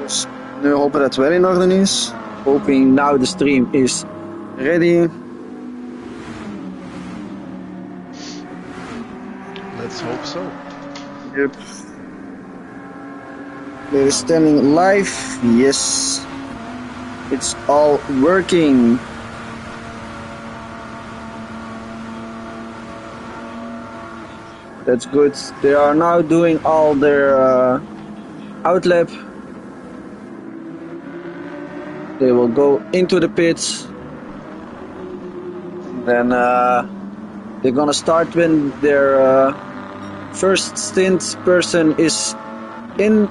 Dus nu hopen dat het wel in orde is. Hoping now the stream is ready. Let's hope so. Yep. They're standing live. Yes. It's all working. That's good. They are now doing all their outlap. They will go into the pits. Then they're gonna start when their first stint person is in.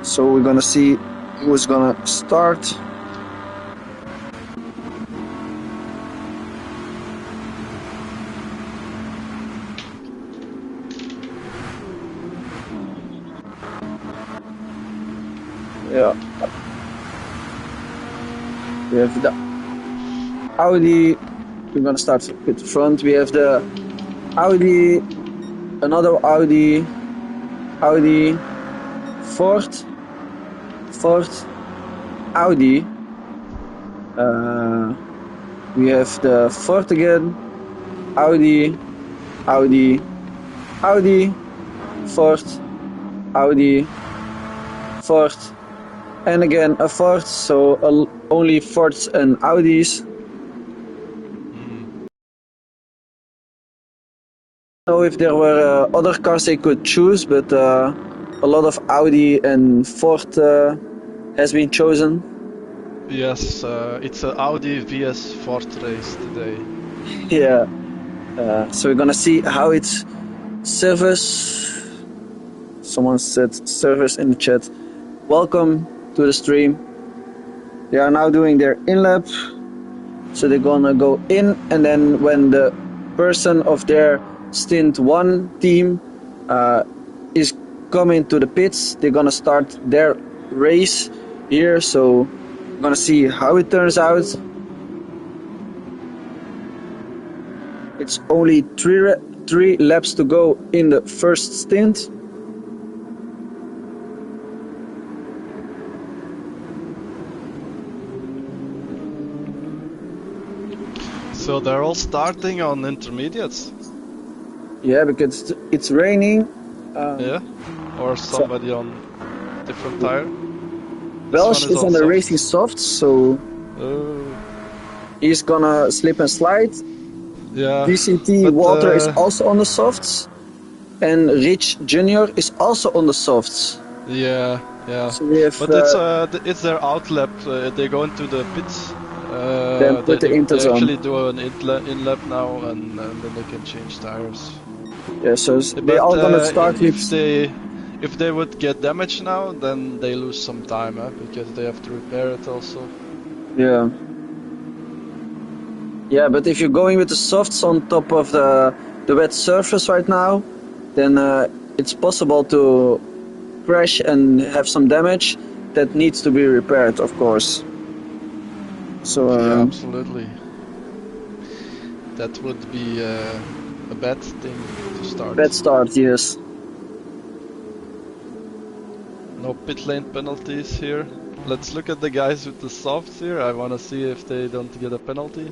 So we're gonna see who's gonna start. Yeah. We have the Audi. We're gonna start with the front. We have the Audi, another Audi, Ford, Audi. We have the Ford again, Audi, Ford, Ford, and again a Ford. So only Fords and Audis. I don't know if there were other cars they could choose, but a lot of Audi and Ford has been chosen. Yes, it's an Audi WES Ford race today. Yeah. So we're gonna see how it's service. Someone said service in the chat. Welcome to the stream. They are now doing their in-lap. So they're gonna go in, and then when the person of their Stint 1 team is coming to the pits, they're gonna start their race here. So we're gonna see how it turns out. It's only three laps to go in the first stint. So they're all starting on intermediates? Yeah, because it's raining. Yeah? Or somebody on different tire? Welsh is on the racing softs, so he's gonna slip and slide. Yeah. DCT Water is also on the softs, and Rich Junior is also on the softs. Yeah, yeah. So we have, but it's their outlap. They go into the pits. Then put the inters they on. actually do an in-lap now, and then they can change tires. Yeah, so they all gonna start with. If they would get damaged now, then they lose some time, because they have to repair it also. Yeah. Yeah, but if you're going with the softs on top of the wet surface right now, then it's possible to crash and have some damage that needs to be repaired, of course. So yeah, absolutely. That would be a bad thing to start. Bad start, yes. No pit lane penalties here. Let's look at the guys with the softs here. I want to see if they don't get a penalty.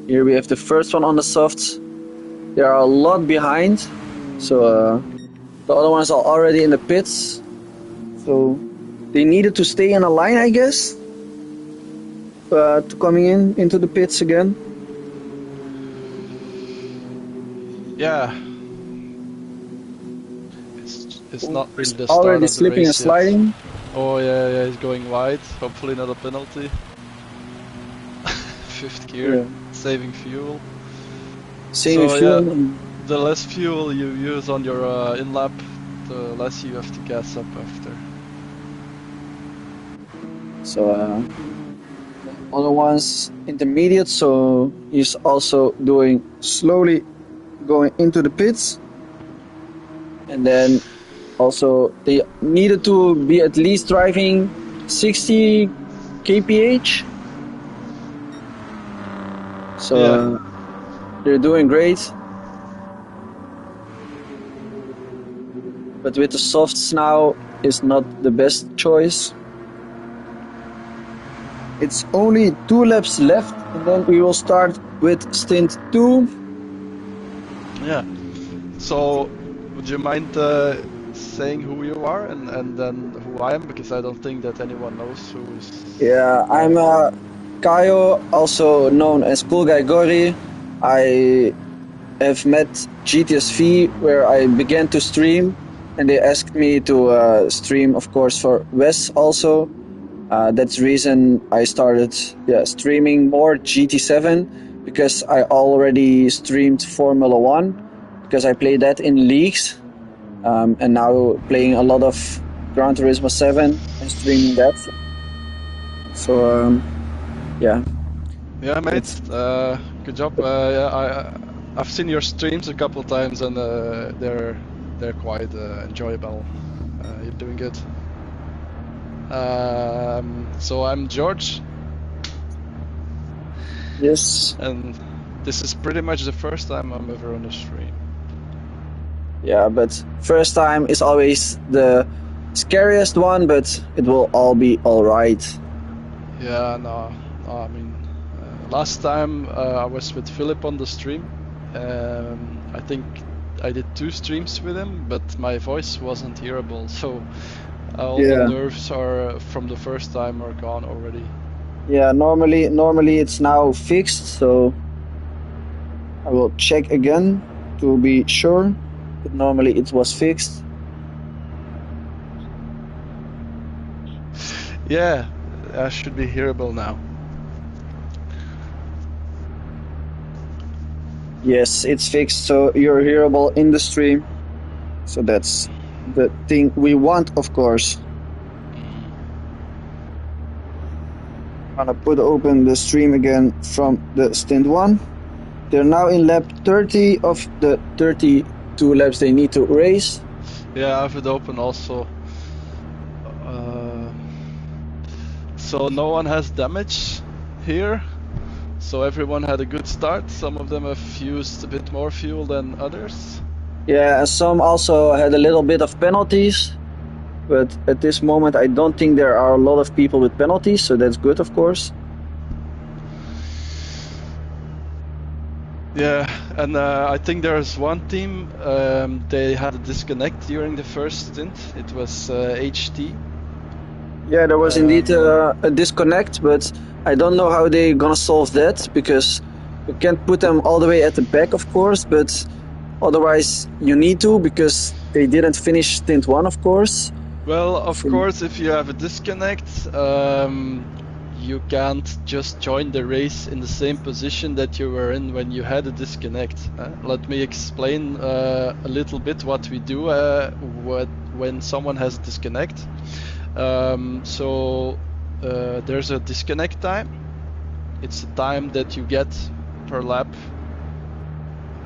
Here we have the first one on the softs. They are a lot behind, so the other ones are already in the pits. So they needed to stay in a line, I guess, to coming into the pits again. Yeah. It's not really the start already of the slipping race and sliding. Yet. Oh yeah, he's going wide. Hopefully not a penalty. Fifth gear, Yeah. saving fuel. Saving fuel. Yeah, the less fuel you use on your in-lap, the less you have to gas up after. So other one's intermediate, so he's also doing slowly going into the pits. And then also they needed to be at least driving 60 kph. So Yeah. they're doing great. But with the softs now is not the best choice. It's only 2 laps left, and then we will start with stint 2. Yeah. So, would you mind saying who you are and then who I am? Because I don't think that anyone knows who is. Yeah, I'm Kayo, also known as Cool Guy Gory. I have met GTSV where I began to stream, and they asked me to stream, of course, for WES also. That's the reason I started streaming more GT7, because I already streamed Formula 1, because I played that in leagues, and now playing a lot of Gran Turismo 7 and streaming that. So, yeah. Yeah, mate. It's, Good job. I've seen your streams a couple times, and they're quite enjoyable. You're doing good. So I'm George, yes. and this is pretty much the first time I'm ever on a stream. Yeah, but first time is always the scariest one, but it will all be alright. Yeah, no, I mean, last time I was with Philip on the stream. I think I did 2 streams with him, but my voice wasn't hearable, so all the nerves are from the first time are gone already. Yeah, normally it's now fixed, so I will check again to be sure. But normally it was fixed. Yeah, I should be hearable now. Yes, it's fixed, so you're hearable in the stream. So that's the thing we want, of course. I'm gonna put open the stream again from the stint 1. They're now in lap 30 of the 32 laps they need to race. Yeah, I have it open also. So no one has damage here. So everyone had a good start. Some of them have used a bit more fuel than others. Yeah, and some also had a little bit of penalties. But at this moment, I don't think there are a lot of people with penalties, so that's good, of course. Yeah, and I think there's one team, they had a disconnect during the first stint. It was HT. Yeah, there was indeed a disconnect, but I don't know how they're gonna solve that, because you can't put them all the way at the back, of course, but otherwise you need to, because they didn't finish stint 1, of course. Well, of course, if you have a disconnect, you can't just join the race in the same position that you were in when you had a disconnect. Let me explain a little bit what we do when someone has a disconnect. There's a disconnect time. It's the time that you get per lap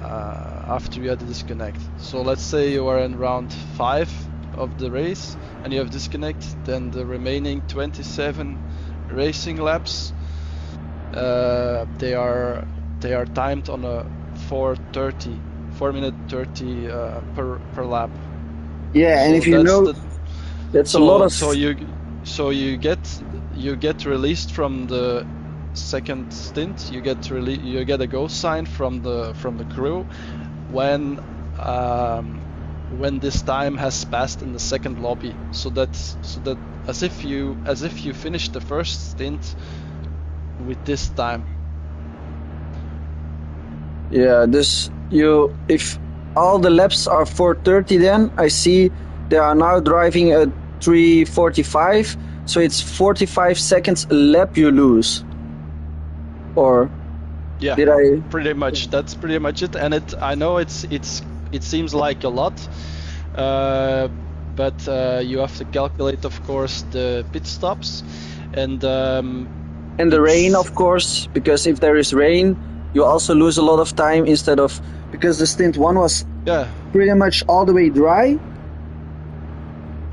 after you had a disconnect. So let's say you are in round 5 of the race and you have disconnect, then the remaining 27 racing laps, they are timed on a 4 minute 30 per lap. Yeah, and So if you know, that's a lot of. So you get released from the second stint. You get a go sign from the crew when this time has passed in the second lobby. So that as if you finished the first stint with this time. Yeah, if all the laps are 4:30, then I see they are now driving at 3:45, so it's 45 seconds a lap you lose. Or yeah, did I? Pretty much. That's pretty much it. And I know it seems like a lot, but you have to calculate, of course, the pit stops and the rain, of course, because if there is rain, you also lose a lot of time because the stint 1 was pretty much all the way dry.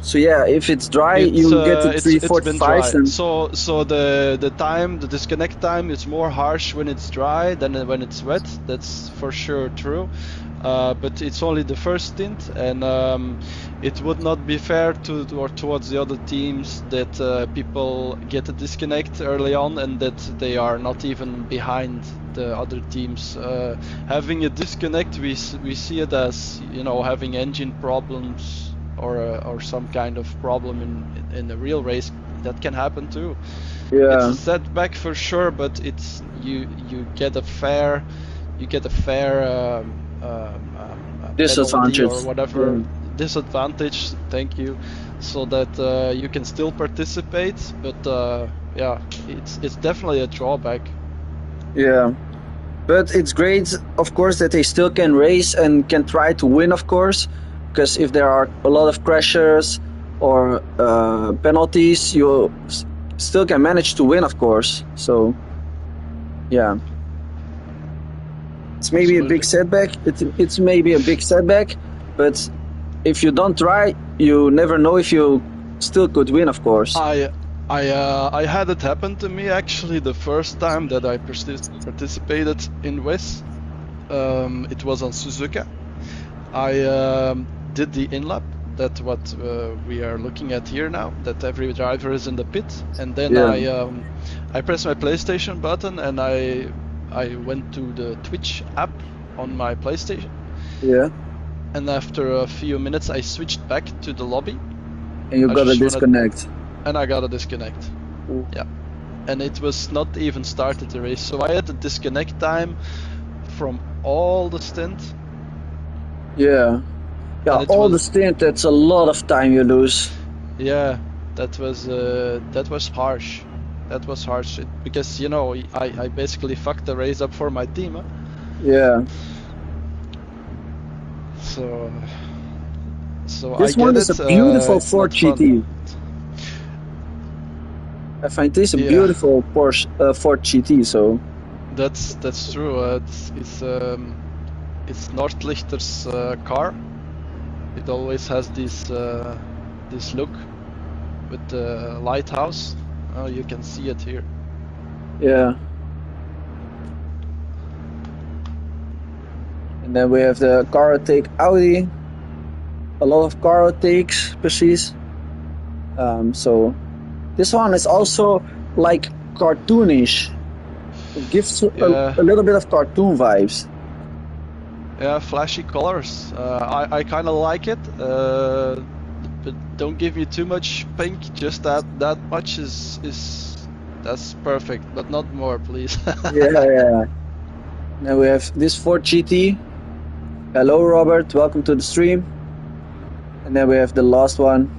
So yeah, if it's dry, you get to It's been dry. 3:45. And So the time, the disconnect time is more harsh when it's dry than when it's wet. That's for sure true. But it's only the first stint, and it would not be fair or towards the other teams that people get a disconnect early on and that they are not even behind the other teams. Having a disconnect, we see it as, you know, having engine problems or some kind of problem in a real race. That can happen too. yeah, It's a setback for sure, but it's you get a fair penalty disadvantage. or whatever Yeah. disadvantage. Thank you, so that you can still participate. But yeah, it's definitely a drawback. Yeah. But it's great, of course, that they still can race and can try to win, of course, because if there are a lot of crashes or penalties, you still can manage to win, of course. So, yeah. It's maybe a big setback. It's maybe a big setback, but if you don't try, you never know if you still could win, of course. I had it happen to me actually the first time that I participated in WES. It was on Suzuka. I did the in-lap. That's what we are looking at here now. That every driver is in the pit, and then Yeah. I pressed my PlayStation button and I went to the Twitch app on my PlayStation. Yeah. And after a few minutes, I switched back to the lobby. And you got a disconnect. And I got a disconnect. Ooh. Yeah. And it was not even started the race. So I had a disconnect time from all the stint. Yeah. Yeah, all the stint, that's a lot of time you lose. Yeah, that was harsh. That was harsh because, you know, I basically fucked the race up for my team. Huh? Yeah. So this I one get is it. a beautiful It's Ford not fun. GT. I find this a beautiful Porsche Ford GT. So that's true. It's Nordlichter's car. It always has this look with the lighthouse. Oh, you can see it here. Yeah. And then we have the car take Audi. A lot of car takes, precies. So this one is also like cartoonish. It gives a little bit of cartoon vibes. Yeah, flashy colors. I kind of like it. But don't give me too much pink. Just that much that's perfect, but not more, please. Yeah. Now we have this Ford GT. Hello, Robert. Welcome to the stream. And then we have the last one.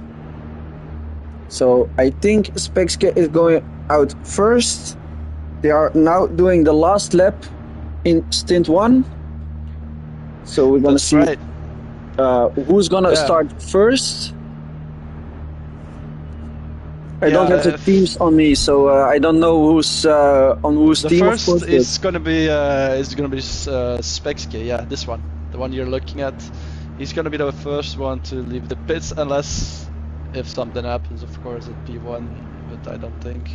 So I think Spexke is going out first. They are now doing the last lap in stint 1. So we're gonna see who's gonna start first. I don't have the teams on me, so I don't know who's on whose team. The first is gonna be Spexke. Yeah, this one, the one you're looking at. He's gonna be the first one to leave the pits, unless if something happens, of course, at P1. But I don't think.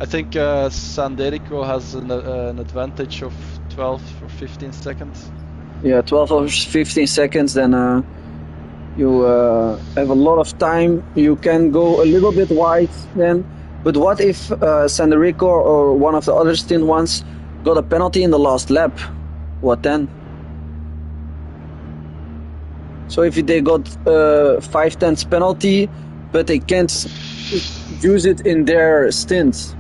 I think Sanderico has an advantage of 12 or 15 seconds. Yeah, 12 or 15 seconds, then you have a lot of time. You can go a little bit wide then. But what if Sanderico or one of the other stint ones got a penalty in the last lap? What then? So if they got 5/10 penalty, but they can't use it in their stint,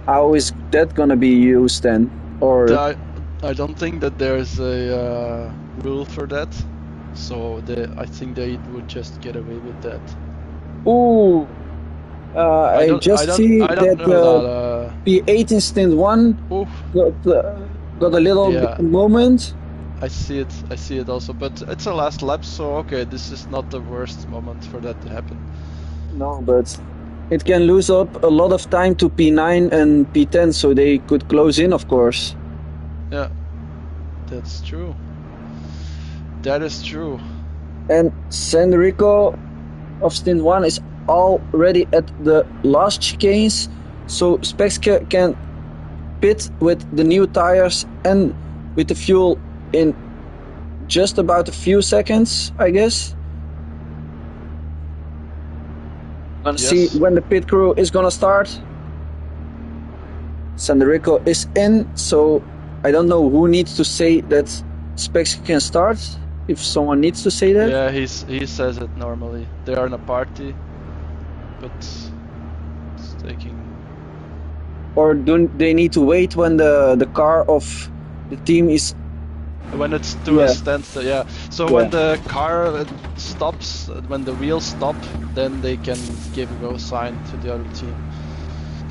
how is that gonna be used then? Or I don't think that there's a rule for that, so I think they would just get away with that. Ooh, I just see that P8 in stint 1 got a little moment. I see it also, but it's a last lap, so okay, this is not the worst moment for that to happen. No, but it can lose up a lot of time to P9 and P10, so they could close in, of course. Yeah, that's true. That is true. And Sanderico of Stint 1 is already at the last chicanes, so Spekske can pit with the new tires and with the fuel in just about a few seconds, I guess. Gonna see when the pit crew is gonna start. Sanderico is in, so I don't know who needs to say that Spekske can start. If someone needs to say that. Yeah, he says it normally. They are in a party, but it's taking. Or do they need to wait when the car of the team is? When it's to a standstill, yeah. So when the car stops, when the wheels stop, then they can give a go sign to the other team.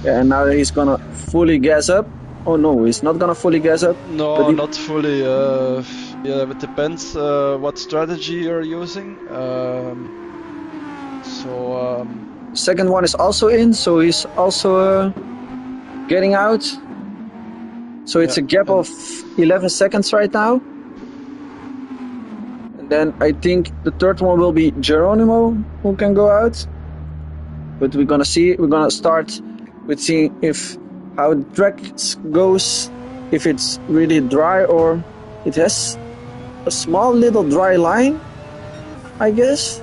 Yeah, and now he's gonna fully gas up. Oh no, he's not gonna fully gas up. No, not fully. Yeah, it depends what strategy you're using. Second one is also in, so he's also getting out. So it's a gap of 11 seconds right now. And then I think the third one will be Geronimo who can go out. But we're gonna see. We're gonna start with seeing if how the track goes, if it's really dry or it has a small little dry line, I guess.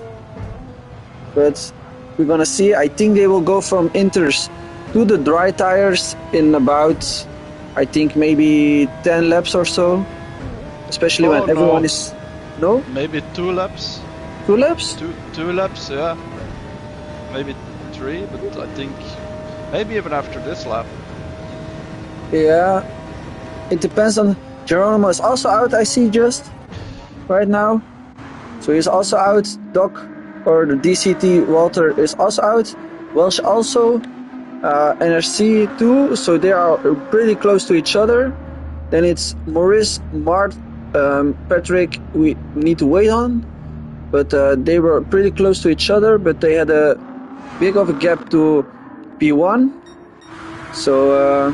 But we're gonna see. I think they will go from inters to the dry tires in about, I think, maybe 10 laps or so. Especially when everyone is... No? Maybe 2 laps. 2 laps? Two laps, yeah. Maybe 3, but I think maybe even after this lap. Yeah, it depends on... Geronimo is also out, I see just right now. So he's also out. Doc, or the DCT Walter, is also out. Welsh also. NRC too, so they are pretty close to each other. Then it's Maurice, Mart, Patrick we need to wait on. But they were pretty close to each other, but they had a big of a gap to P1. So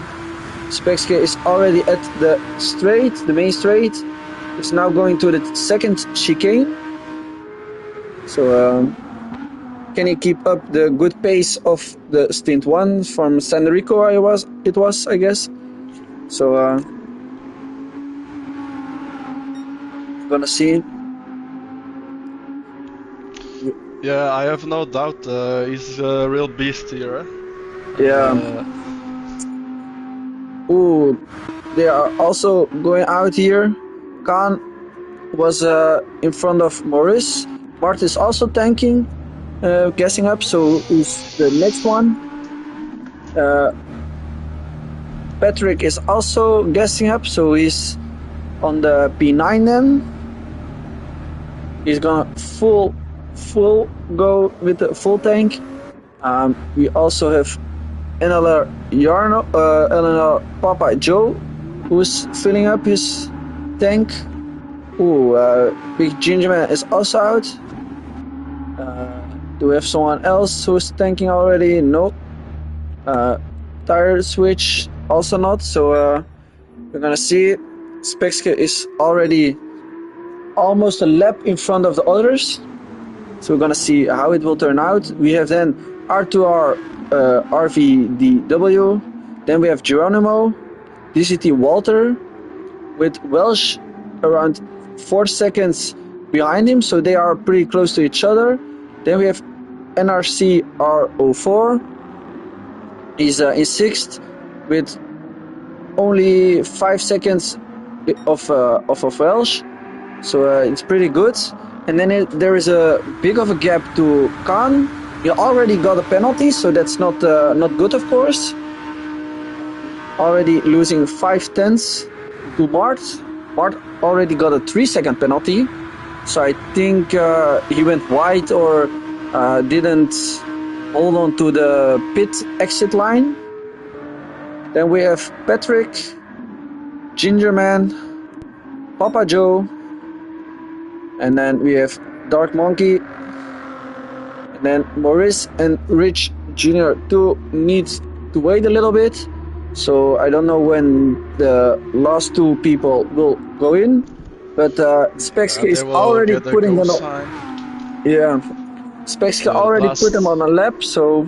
Spekske is already at the straight, the main straight. It's now going to the second chicane. So can he keep up the good pace of the Stint 1 from Sanderico? It was, I guess. So gonna see. Yeah, I have no doubt he's a real beast here. Yeah. Ooh, they are also going out here. Khan was in front of Maurice. Mart is also tanking, gassing up, so he's the next one. Patrick is also gassing up, so he's on the P9 then. He's gonna full go with the full tank. We also have Eleanor Papa Joe, who's filling up his tank. Ooh, Big Gingerman is also out. Do we have someone else who's tanking already? No. Tire switch also not. So we're gonna see. Spekske is already almost a lap in front of the others. So we're gonna see how it will turn out. We have then R2R RVDW. Then we have Geronimo, DCT Walter, with Welsh around 4 seconds behind him, so they are pretty close to each other. Then we have NRC R04. He's in 6th with only 5 seconds of Welsh, so it's pretty good. And then there is a big of a gap to Khan. He already got a penalty, so that's not good, of course. Already losing 5/10 to Mart. Mart already got a 3-second penalty, so I think he went wide or didn't hold on to the pit exit line. Then we have Patrick, Gingerman, Papa Joe, and then we have Dark Monkey. And then Maurice and Rich Jr. too needs to wait a little bit. So I don't know when the last 2 people will go in. But Spekske is already putting on. Yeah. Spexka already put them on a lap, so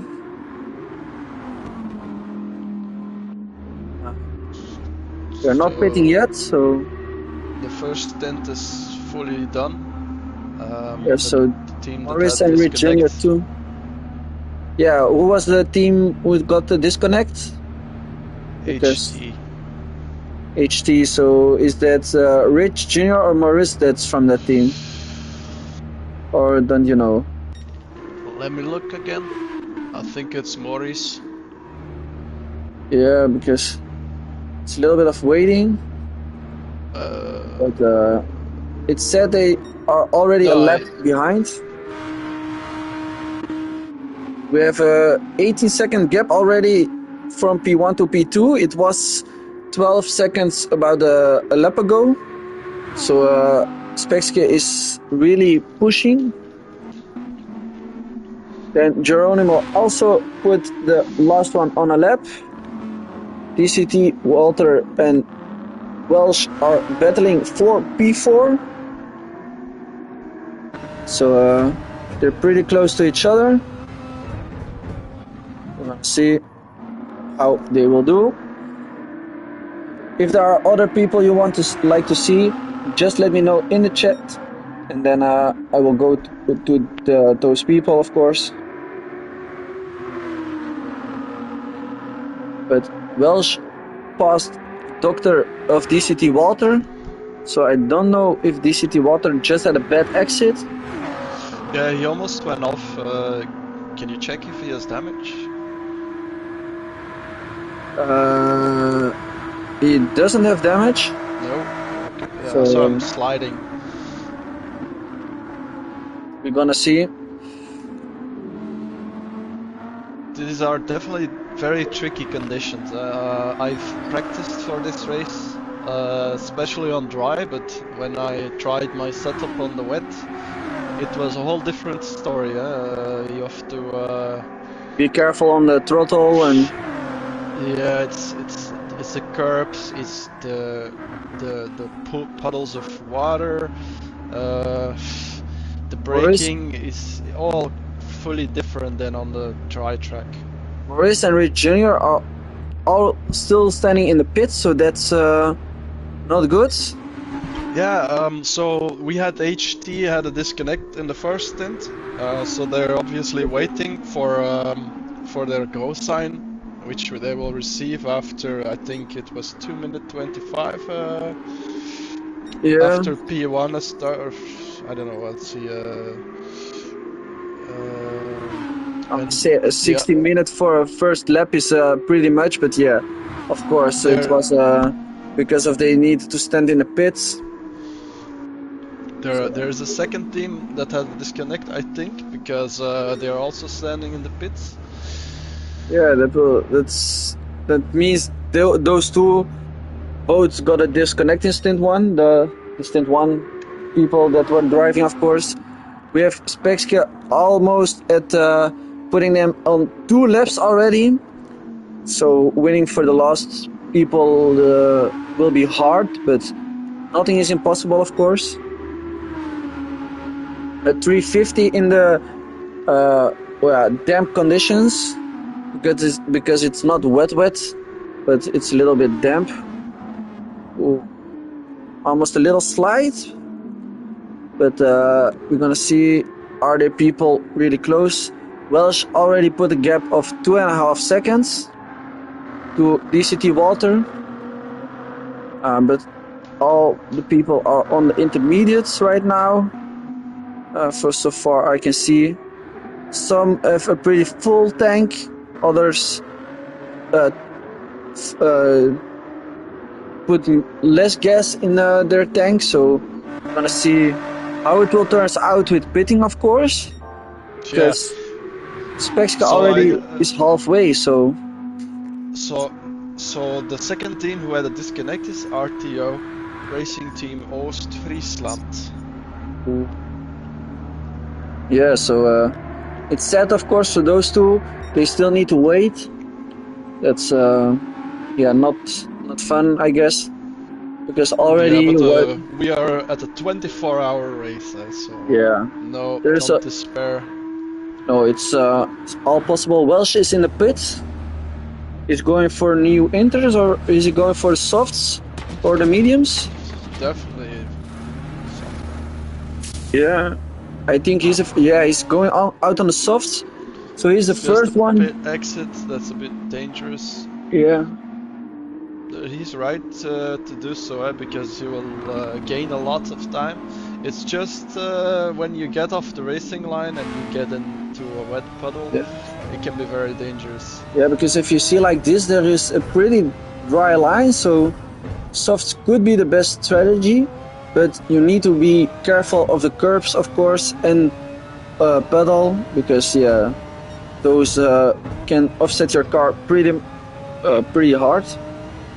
they're not pitting yet. So the first stint is fully done. yeah, so the team that Morris had and Rich Jr. disconnect. too. Yeah, who was the team who got the disconnect? Because HT. HT. So is that Rich Jr. or Morris that's from that team? Or don't you know? Let me look again. I think it's Maurice. Yeah, because it's a little bit of waiting. But it said they are already a lap behind. We have a 18-second gap already from P1 to P2. It was 12 seconds about a lap ago. So Spexke is really pushing. Then Geronimo also put the last one on a lap. DCT, Walter and Welsh are battling for P4. So they're pretty close to each other. We're gonna see how they will do. If there are other people you want to like to see, just let me know in the chat, and then I will go to those people, of course. But Welsh passed Doctor of DCT Walter, so I don't know if DCT Walter just had a bad exit. Yeah, he almost went off. Can you check if he has damage? He doesn't have damage. No. Okay. Yeah, So, so I'm sliding. We're gonna see. These are definitely very tricky conditions. I've practiced for this race, especially on dry, but when I tried my setup on the wet, it was a whole different story. You have to be careful on the throttle and. Yeah, it's the curbs, it's the puddles of water, the braking is all fully different than on the dry track. Maurice and Rich Jr. are all still standing in the pits, so that's not good. Yeah, so we had HT had a disconnect in the first stint, so they're obviously waiting for their go sign, which they will receive after, I think it was 2 minute 25 yeah. after P1 start, or I don't know, let's see. I'd say a 60 minutes for a first lap is pretty much, but yeah, of course, it was because of they need to stand in the pits. There's a second team that had a disconnect, I think, because they are also standing in the pits. Yeah, that means those two both got a disconnect in stint one. The stint one people that were driving, of course. We have Spexke almost at putting them on 2 laps already. So winning for the last people will be hard, but nothing is impossible, of course. At 350 in the damp conditions, because it's not wet, but it's a little bit damp. Ooh. Almost a little slide, but we're gonna see, are there people really close? Welsh already put a gap of 2.5 seconds to DCT Walter, but all the people are on the intermediates right now. For so far I can see, some have a pretty full tank, others put less gas in their tank, so we're gonna see how it will turn out with pitting, of course, because Spexke already is halfway. So the second team who had a disconnect is RTO, Racing Team Oost-Friesland. Yeah, so it's sad, of course, for those two. They still need to wait. That's not fun, I guess, because already we are at a 24-hour race, so yeah, don't despair. No, it's all possible. Welsh is in the pit. Is going for new inters, or is he going for the softs or the mediums? Definitely. Yeah, I think he's going out on the softs. So he's the Just first the one. pit exit, that's a bit dangerous. Yeah. He's right to do so, because he will gain a lot of time. It's just when you get off the racing line and you get into a wet puddle, it can be very dangerous. Yeah, because if you see like this, there is a pretty dry line, so softs could be the best strategy, but you need to be careful of the curbs, of course, and pedal, because those can offset your car pretty hard.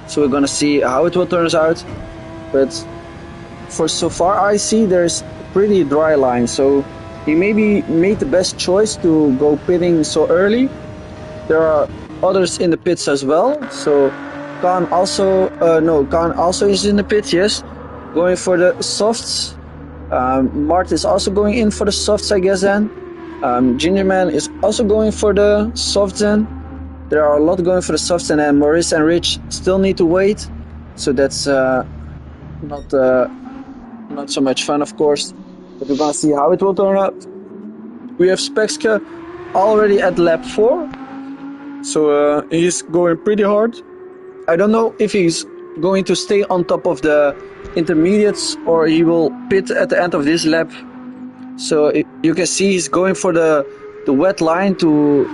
So we're gonna see how it will turn out, but for so far I see there's a pretty dry line, so he maybe made the best choice to go pitting so early. There are others in the pits as well, so Khan also is in the pit, yes, going for the softs. Mart is also going in for the softs, I guess. Then Gingerman is also going for the softs. Then there are a lot going for the softs, and then Maurice and Rich still need to wait. So that's not so much fun, of course. But we're gonna see how it will turn out. We have Spekska already at lap 4, so he's going pretty hard. I don't know if he's going to stay on top of the intermediates or he will pit at the end of this lap. So you can see he's going for the wet line to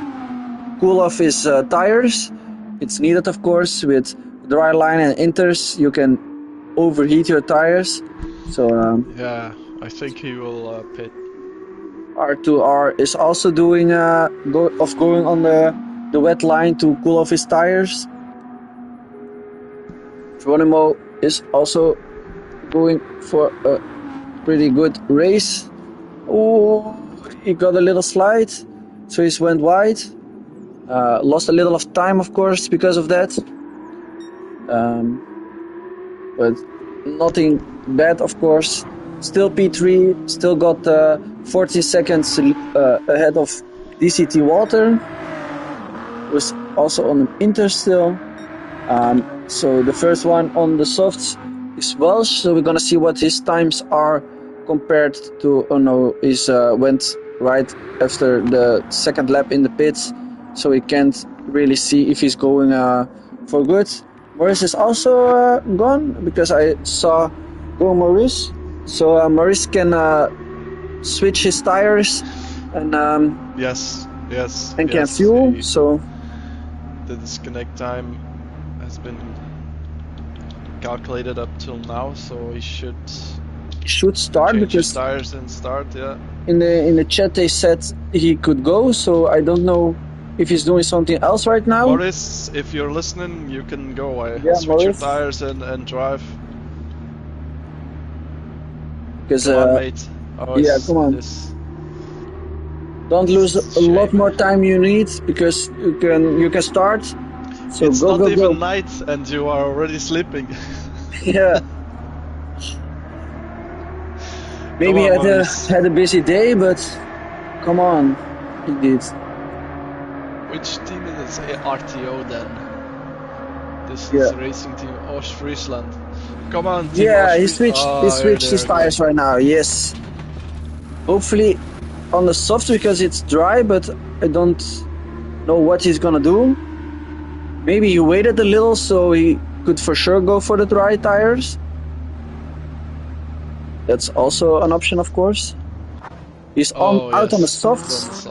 cool off his tires. It's needed, of course. With dry line and inters, you can overheat your tires. So yeah, I think he will pit. R2R is also doing going on the wet line to cool off his tires. Geronimo is also going for a pretty good race. Oh, he got a little slide, so he went wide. Lost a little of time, of course, because of that. But nothing bad, of course. Still P3, still got 14 seconds ahead of DCT Walter. Was also on an Inter still. So the first one on the softs is Welsh, so we're gonna see what his times are compared to, went right after the second lap in the pits, so we can't really see if he's going for good. Maurice is also gone, because I saw go Maurice, so Maurice can switch his tires and yes, and can fuel. So the disconnect time has been calculated up till now, so he should start, change because his tires and start. Yeah. In the chat they said he could go, so I don't know if he's doing something else right now. Maurice, if you're listening, you can go. Switch Maurice, your tires and drive. Because come on, mate. come on. Don't lose a lot more time you need, because you can start. So it's go, not even go. night and you are already sleeping. Yeah. Maybe I had a busy day, but come on, he did. Which team is RTO then? This is Racing Team Ostfriesland. Come on, team he switched his tires right now, yes. Hopefully on the soft, because it's dry, but I don't know what he's gonna do. Maybe he waited a little so he could for sure go for the dry tires. That's also an option, of course. He's out on the softs.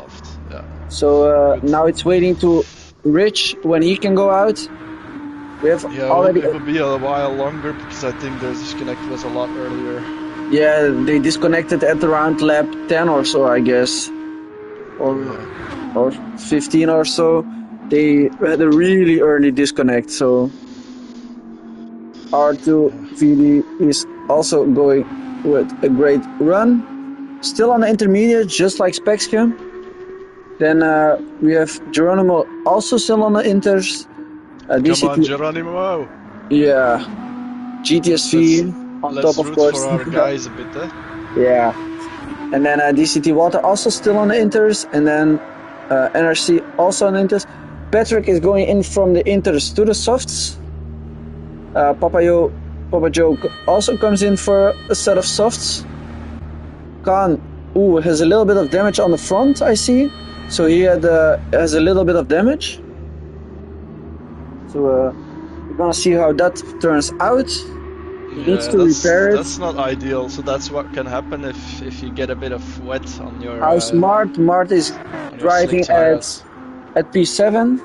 Yeah. So now it's waiting to Rich when he can go out. We have already. It will be a while longer, because I think the disconnect was a lot earlier. Yeah, they disconnected at around lap 10 or so, I guess, or 15 or so. They had a really early disconnect, so R2VD is also going with a great run. Still on the intermediate, just like Spekska. Then we have Geronimo also still on the inters. Come on, Geronimo! Yeah, GTSV on top, of course. For our guys a bit, eh? Yeah. And then DCT Water also still on the inters, and then NRC also on the inters. Patrick is going in from the inters to the softs. Papa Joe also comes in for a set of softs. Khan, has a little bit of damage on the front, I see. So he has a little bit of damage. So we're gonna see how that turns out. He needs to repair it. That's not ideal. So that's what can happen if you get a bit of wet on your. How smart! Mart is driving at P7.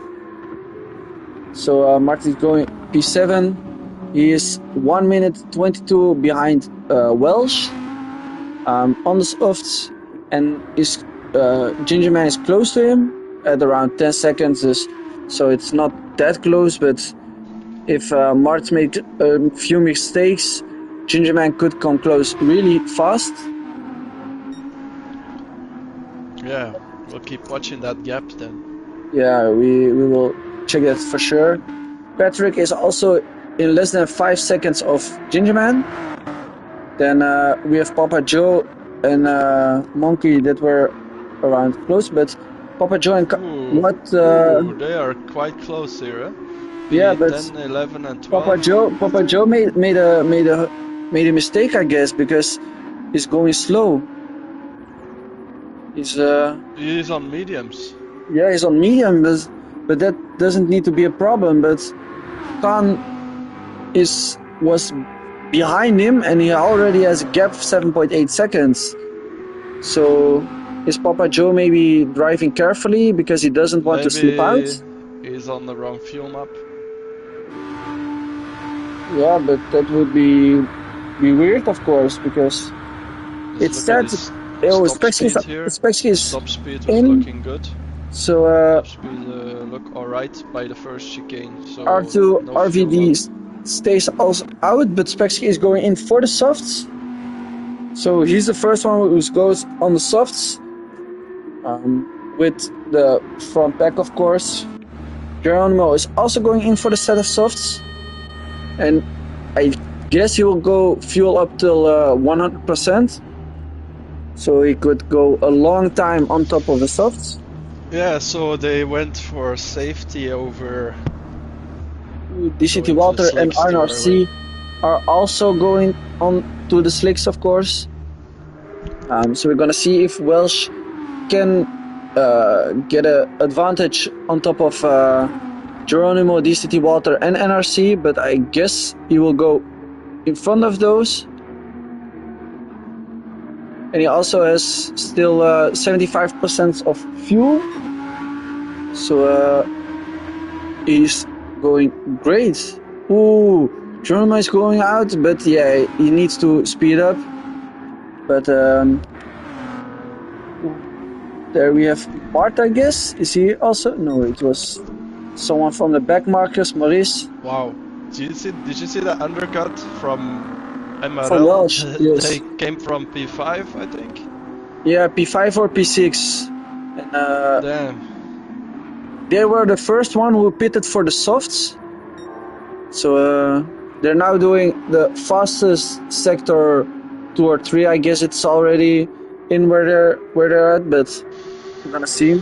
So Mart is going P7. He is 1 minute 22 behind Welsh on the softs, and Ginger Man is close to him at around 10 seconds. So it's not that close, but if Mart made a few mistakes, Ginger Man could come close really fast. Yeah, we'll keep watching that gap then. Yeah, we will check that for sure. Patrick is also in less than 5 seconds of Ginger Man. Then we have Papa Joe and Monkey that were around close, but Papa Joe and they are quite close here. Huh? Yeah, but 10, 11, and 12. Papa Joe made a mistake, I guess, because he's going slow. He's on mediums. Yeah, he's on medium, but that doesn't need to be a problem. But Khan was behind him, and he already has a gap of 7.8 seconds. So is Papa Joe maybe driving carefully because he doesn't want to slip out? He's on the wrong fuel map. Yeah, but that would be weird, of course, because it's that. Specsky is stop speed was looking good. So stop speed look alright by the first chicane. So R2 no RVD stays also out, but Specsky is going in for the softs. So he's the first one who goes on the softs with the front pack, of course. Geronimo is also going in for the set of softs, and I guess he will go fuel up till 100%. So he could go a long time on top of the softs. Yeah, so they went for safety over. DCT Walter and RNRC are also going on to the slicks, of course. So we're gonna see if Welsh can get an advantage on top of Geronimo, DCT Walter and NRC, but I guess he will go in front of those. And he also has still 75% of fuel. So he's going great. Geronimo is going out, but yeah, he needs to speed up. But there we have Bart, I guess. Is he also? No, it was someone from the back markers, Maurice. Wow. Did you see that undercut from MRL? From Welsh, yes. They came from P5, I think. Yeah, P5 or P6. And, damn. They were the first one who pitted for the softs. So they're now doing the fastest sector 2 or 3. I guess it's already in where they're at, but we're gonna see.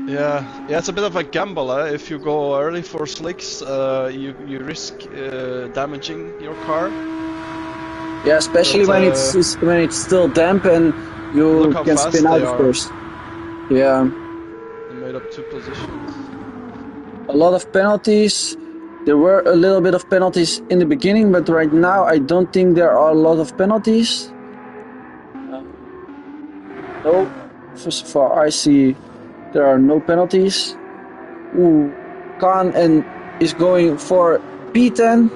Yeah, it's a bit of a gamble. If you go early for slicks, you risk damaging your car. Yeah, especially when it's still damp and you can spin out, of course. Yeah. They made up 2 positions. A lot of penalties. There were a little bit of penalties in the beginning, but right now I don't think there are a lot of penalties. No, first of all, I see there are no penalties. Khan is going for P10,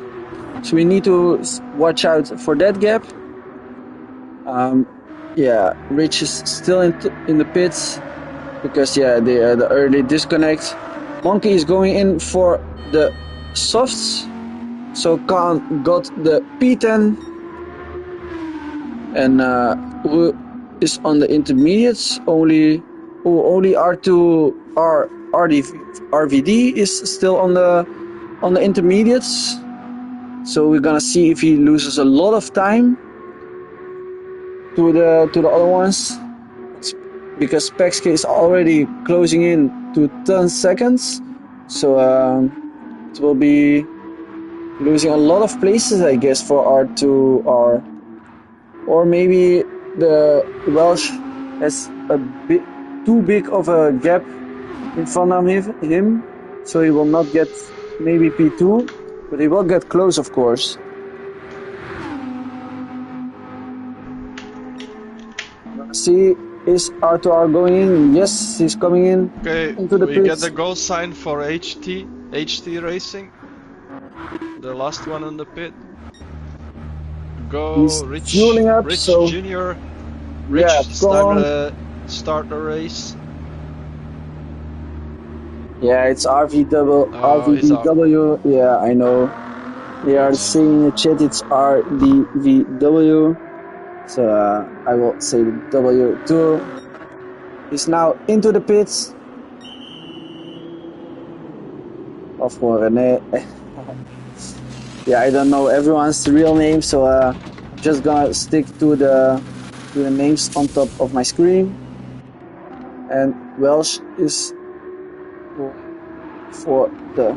so we need to watch out for that gap. Yeah, Rich is still in the pits because they had the early disconnect. Monkey is going in for the softs, so Khan got the P10, and who is on the intermediates? Only R2 RVD is still on the intermediates. So we're gonna see if he loses a lot of time. to the other ones, because Pexke is already closing in to 10 seconds, so it will be losing a lot of places, I guess, for R2R. Or maybe the Welsh has a bit too big of a gap in front of him, so he will not get maybe P2, but he will get close, of course. See, is R2R going in? Yes, he's coming in. Okay, into the we pits. get the go sign for HT Racing. The last one in the pit. Go, He's Rich, fueling up, Rich so Junior. Rich, yeah, start the race. Yeah, it's RVW. Oh, he's out. RVW. Yeah, I know. They are saying in the chat it's RDVW. So I will say W2. He's now into the pits. Of course, René. Yeah, I don't know everyone's real name, so I'm just gonna stick to the names on top of my screen. And Welsh is for the,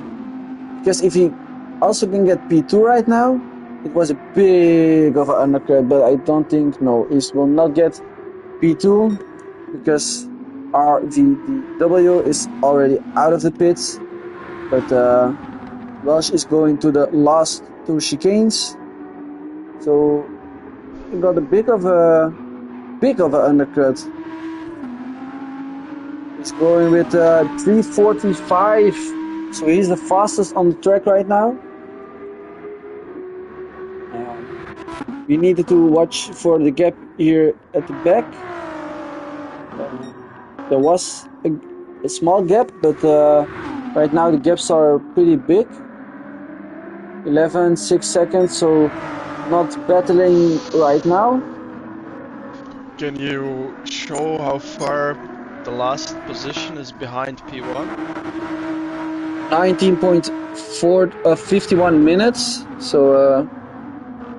because if he also can get P2 right now, it was a big of an undercut, but I don't think, no, he will not get P2 because RVDW is already out of the pits, but Welsh is going to the last two chicanes, so he got a big of an undercut. He's going with 3:45, so he's the fastest on the track right now. We needed to watch for the gap here at the back. There was a small gap, but right now the gaps are pretty big. 11, 6 seconds, so not battling right now. Can you show how far the last position is behind P1? 51 minutes, so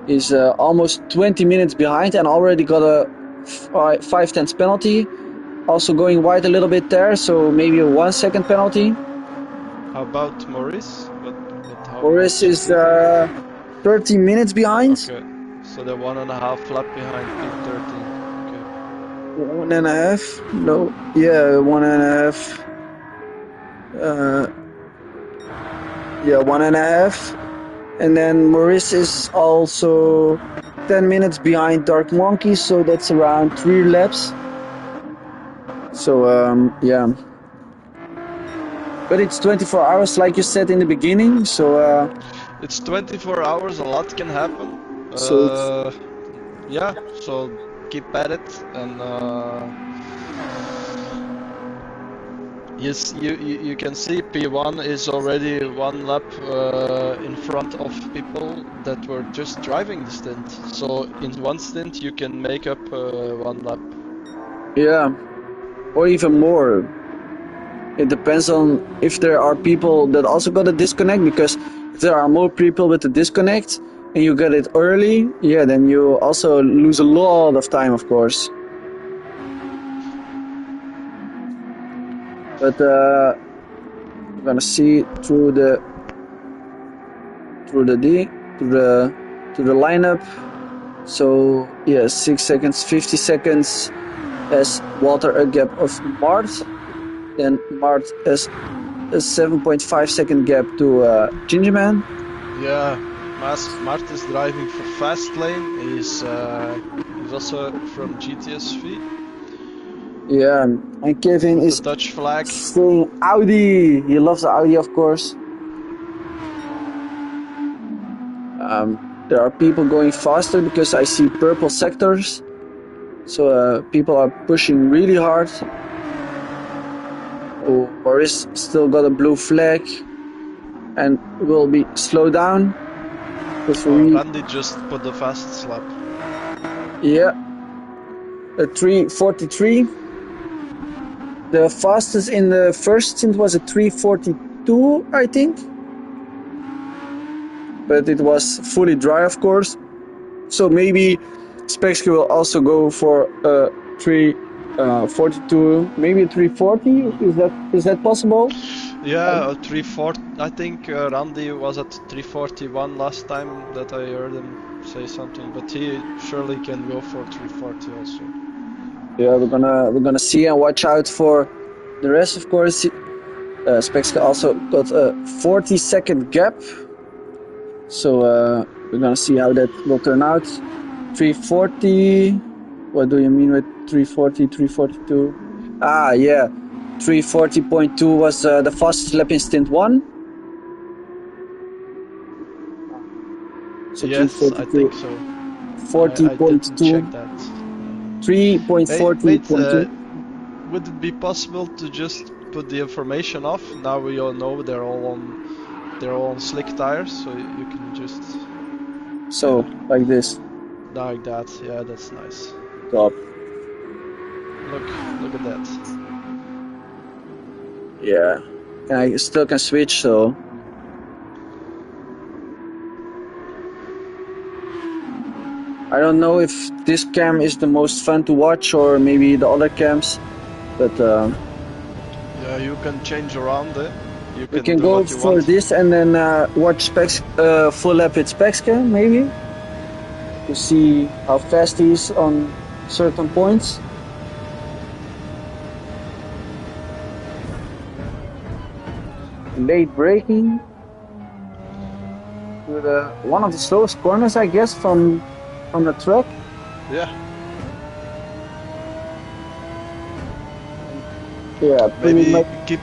is almost 20 minutes behind and already got a 5/10 penalty. Also going wide a little bit there, so maybe a 1 second penalty. How about Maurice? Maurice is 30 minutes behind. Okay, so they're 1.5 lap behind P13. Okay. 1.5? No, yeah, 1.5. Yeah, 1.5. And then Maurice is also 10 minutes behind Dark Monkey, so that's around 3 laps. So, yeah. But it's 24 hours, like you said in the beginning, so... It's 24 hours, a lot can happen. So yeah, so keep at it, and yes, you can see P1 is already 1 lap in front of people that were just driving the stint. So in 1 stint you can make up 1 lap. Yeah, or even more. It depends on if there are people that also got a disconnect, because if there are more people with the disconnect and you get it early, yeah, then you also lose a lot of time, of course. But we're gonna see through the lineup. So yeah, 6 seconds, 50 seconds as Walter a gap of Mart. Then Mart has a 7.5 second gap to Gingerman. Yeah, Mart is driving for fast lane. He's also from GTSV. Yeah, and Kevin is the Dutch flag. saying Audi. He loves the Audi, of course. There are people going faster because I see purple sectors. So people are pushing really hard. Oh, Boris still got a blue flag and will be slowed down. Randy just put the fastest lap. Yeah, a 3:43. The fastest in the first stint was a 3:42, I think. But it was fully dry, of course. So maybe Specsky will also go for 342, maybe 340. Is that possible? Yeah, 340. I think Randy was at 341 last time that I heard him say something, but he surely can go for 340 also. Yeah, we're gonna see and watch out for the rest, of course. Specsky also got a 40-second gap, so we're gonna see how that will turn out. 340. What do you mean with 340, 342? Ah, yeah. 340.2 was the fastest lap in stint 1. So Yes, I 342, think so. I didn't 40.2, check that. Hey, wait, 3.40.2. would it be possible to just put the information off? Now we all know they're all on slick tires, so you can just So, like this. like that. Yeah, that's nice. Top. Look at that. Yeah. And I still can switch, so. I don't know if this cam is the most fun to watch or maybe the other cams, but Yeah, you can change around it. You we can can do go what you for want. this and then watch full lap with Specsky, maybe, to see how fast he is on certain points. Late braking. With one of the slowest corners, I guess, from the track. Yeah. Yeah, pretty Maybe much. keep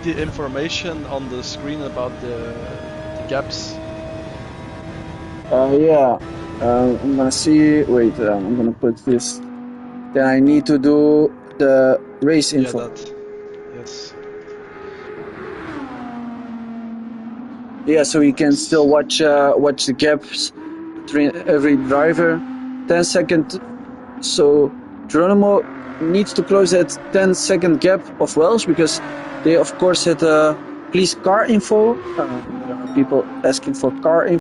the information on the screen about the gaps. Yeah. I'm gonna see. Wait, I'm gonna put this. Then I need to do the race info. Yeah, that. Yes. Yeah, so you can still watch the gaps between every driver. 10-second. So Geronimo needs to close that 10-second gap of Welsh because they of course had please car info. There are people asking for car info.